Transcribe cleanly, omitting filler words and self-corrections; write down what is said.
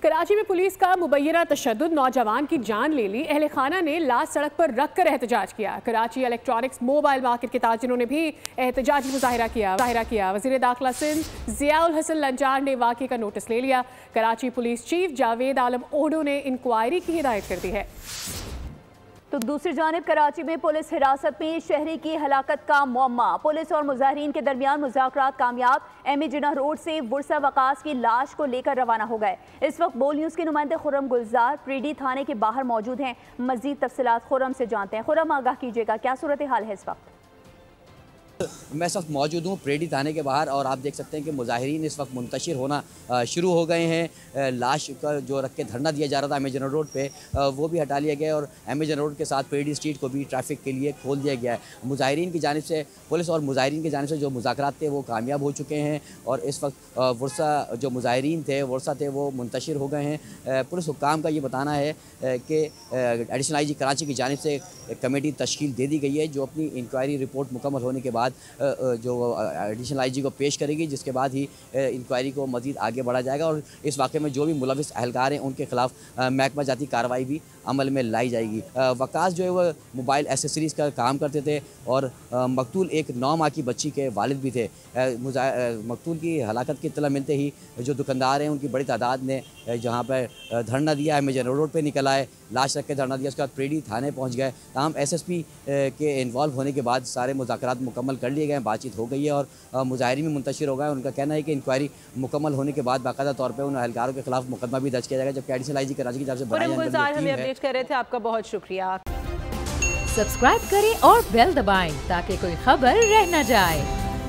कराची में पुलिस का मुबैना तशद्दुद नौजवान की जान ले ली। अहले खाना ने लाश सड़क पर रख कर एहतजाज किया। कराची इलेक्ट्रॉनिक्स मोबाइल मार्केट के ताजिरों ने भी एहतजाजी मुजाहिरा किया। वज़ीर दाखिला सिंध ज़ियाउल हसन लंजार ने वाक़े का नोटिस ले लिया। कराची पुलिस चीफ जावेद आलम ओडो ने इंक्वायरी की हिदायत कर दी है। तो दूसरी जानिब कराची में पुलिस हिरासत में शहरी की हलाकत का मुअम्मा। पुलिस और मुजाहिरीन के दरमियान मुज़ाकरात कामयाब। एम.ए. जिन्ना रोड से वुरसा वकास की लाश को लेकर रवाना हो गए। इस वक्त बोल न्यूज़ के नुमाइंदे खुर्रम गुलजार प्रीडी थाने के बाहर मौजूद हैं। मजीद तफसीलात खुर्रम से जानते हैं। खुर्रम, आगाह कीजिएगा, क्या सूरत हाल है इस वक्त? मैं इस वक्त मौजूद हूँ प्रेडी थाने के बाहर और आप देख सकते हैं कि मुजाहिरीन इस वक्त मुंतशिर होना शुरू हो गए हैं। लाश का जो रख के धरना दिया जा रहा था एम.ए. रोड पे, वो भी हटा लिया गया और एम.ए. रोड के साथ प्रेडी स्ट्रीट को भी ट्रैफिक के लिए खोल दिया गया है। मुजाहिरीन की जानिब से, पुलिस और मुजाहिरीन की जानिब से जो मुज़ाकरात थे वो कामयाब हो चुके हैं और इस वक्त वुरसा जो मुजाहिरीन थे वुरसा थे वो मुंतशिर हो गए हैं। पुलिस हुक्काम का ये बताना है कि एडिशनल आई.जी. कराची की जानिब से कमेटी तश्कील दे दी गई है जो अपनी इंक्वायरी रिपोर्ट मुकम्मल होने के बाद जो एडिशनल आई.जी. को पेश करेगी, जिसके बाद ही इंक्वायरी को मज़ीद आगे बढ़ा जाएगा और इस वाक़े में जो भी मुलविस अहलकार हैं उनके खिलाफ महकमा जाती कार्रवाई भी अमल में लाई जाएगी। वकास जो है वो मोबाइल एसेसरीज़ का काम करते थे और मकतूल एक 9 माह की बच्ची के वालिद भी थे। मकतूल की हलाकत की इत्तला मिलते ही जो दुकानदार हैं उनकी बड़ी तादाद ने जहाँ पर धरना दिया, एम.ए. रोड पर निकल आए, लाश रख के धरना दिया। उसके बाद प्रेडी थाने पहुँच गए। तमाम एस.एस.पी. के इन्वॉल्व होने के बाद सारे मुज़ाकरात मुकम्मल कर लिए गए, बातचीत हो गई है और मुजाहिरीन भी मुंतशिर हो गए। उनका कहना है कि इंक्वायरी मुकम्मल होने के बाद बाकायदा तौर पर उन एहलकारों के खिलाफ मुकदमा भी दर्ज किया जाएगा। जबकि एडिशनल आई.जी. कराची की तरफ से हमें अपडेट कर रहे थे, आपका बहुत शुक्रिया। सब्सक्राइब करें और बेल दबाएं ताकि कोई खबर रह न जाए।